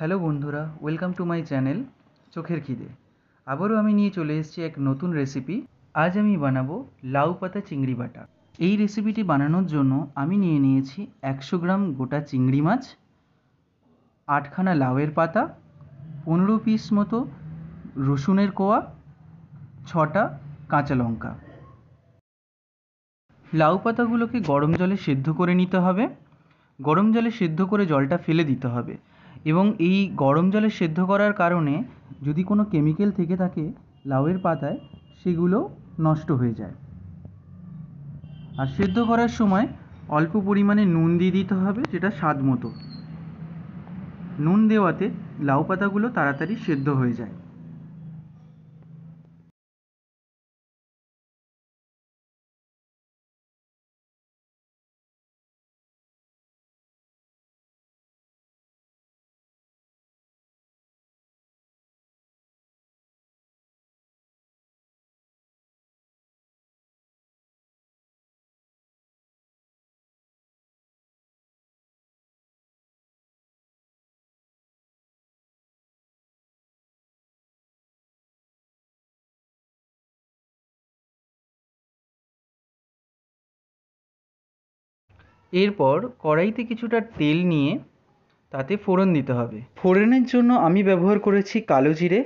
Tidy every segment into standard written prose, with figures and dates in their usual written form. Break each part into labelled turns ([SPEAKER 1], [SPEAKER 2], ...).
[SPEAKER 1] Hello বন্ধুরা, welcome to my channel চোখের খিদে। আবারও আমি নিয়ে চলে এসেছি এক নতুন রেসিপি। আজ আমি বানাবো লাউ পাতা চিংড়ি বাটা। এই রেসিপিটি বানানোর জন্য আমি নিয়ে নিয়েছি 100 গ্রাম গোটা চিংড়ি মাছ, 8খানা লাউয়ের পাতা, 15 পিস মতো রসুনের কোয়া, 6টা কাঁচা লঙ্কা। লাউ পাতাগুলোকে গরম জলে সেদ্ধ করে নিতে হবে। গরম জলে সেদ্ধ করে জলটা ফেলে দিতে হবে এবং এই গরম জলে সেদ্ধ করার কারণে যদি কোনো কেমিক্যাল থেকে থাকে লাউয়ের পাতায়, সেগুলো নষ্ট হয়ে যায়। আর সেদ্ধ করার সময় অল্প পরিমাণে নুন দিয়ে দিতে হবে, যেটা স্বাদ মতো। নুন দেওয়াতে লাউ পাতাগুলো তাড়াতাড়ি সেদ্ধ হয়ে যায়। এরপর কড়াইতে কিছুটা তেল নিয়ে তাতে ফোড়ন দিতে হবে। ফোড়নের জন্য আমি ব্যবহার করেছি কালো জিরে।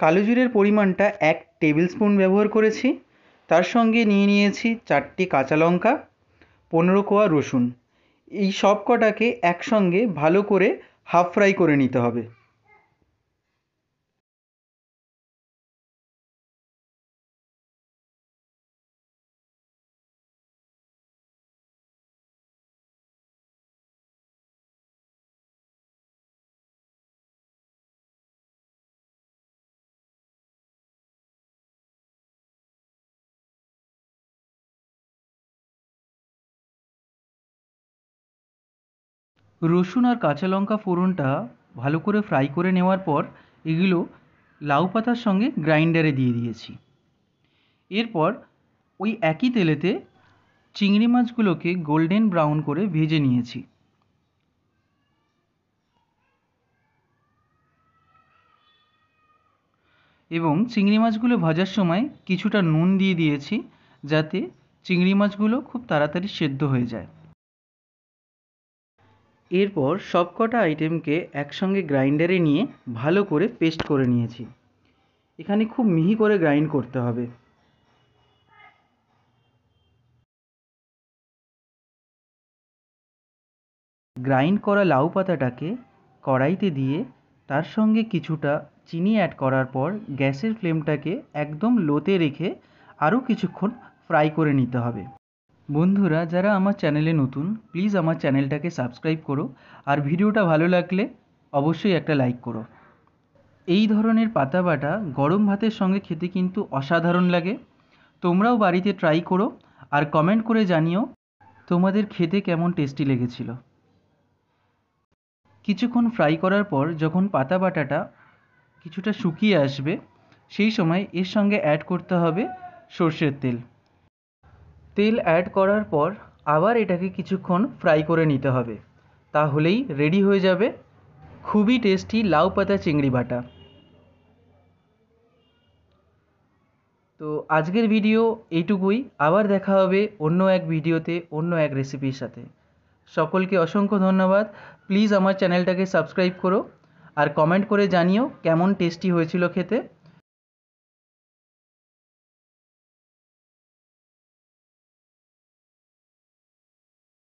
[SPEAKER 1] কালো জিরের পরিমাণটা 1 টেবিল স্পুন ব্যবহার করেছি। তার সঙ্গে নিয়ে নিয়েছি 4টি কাঁচা লঙ্কা, 15 কোয়া রসুন। এই সব কটাকে একসঙ্গে ভালো করে হাফ ফ্রাই করে নিতে হবে। রসুন আর কাঁচা লঙ্কা ফোড়নটা ভালো করে ফ্রাই করে নেওয়ার পর এগুলো লাউ পাতার সঙ্গে গ্রাইন্ডারে দিয়ে দিয়েছি। এরপর ওই একই তেলেতে চিংড়ি মাছগুলোকে গোল্ডেন ব্রাউন করে ভেজে নিয়েছি। এবং চিংড়ি মাছগুলো ভাজার সময় কিছুটা নুন দিয়ে দিয়েছি, যাতে চিংড়ি মাছগুলো খুব তাড়াতাড়ি সেদ্ধ হয়ে যায়। এরপর সবকটা আইটেমকে একসঙ্গে গ্রাইন্ডারে নিয়ে ভালো করে পেস্ট করে নিয়েছি। এখানে খুব মিহি করে গ্রাইন্ড করতে হবে। গ্রাইন্ড করা লাউ পাতাটাকে কড়াইতে দিয়ে তার সঙ্গে কিছুটা চিনি অ্যাড করার পর গ্যাসের ফ্লেমটাকে একদম লোতে রেখে আরও কিছুক্ষণ ফ্রাই করে নিতে হবে। বন্ধুরা, যারা আমার চ্যানেলে নতুন, প্লিজ আমার চ্যানেলটাকে সাবস্ক্রাইব করো, আর ভিডিওটা ভালো লাগলে অবশ্যই একটা লাইক করো। এই ধরনের পাতা বাটা গরম ভাতের সঙ্গে খেতে কিন্তু অসাধারণ লাগে। তোমরাও বাড়িতে ট্রাই করো আর কমেন্ট করে জানিও তোমাদের খেতে কেমন টেস্টি লেগেছিল। কিছুক্ষণ ফ্রাই করার পর যখন পাতা বাটাটা কিছুটা শুকিয়ে আসবে, সেই সময় এর সঙ্গে অ্যাড করতে হবে সর্ষের তেল। তেল অ্যাড করার পর আবার এটাকে কিছুক্ষণ ফ্রাই করে নিতে হবে। তাহলেই রেডি হয়ে যাবে খুবই টেস্টি লাউ পাতা চিংড়ি বাটা। তো আজকের ভিডিও এইটুকুই। আবার দেখা হবে অন্য এক ভিডিওতে অন্য এক রেসিপির সাথে। সকলকে অসংখ্য ধন্যবাদ। প্লিজ আমার চ্যানেলটাকে সাবস্ক্রাইব করো আর কমেন্ট করে জানিও কেমন টেস্টি হয়েছিল খেতে।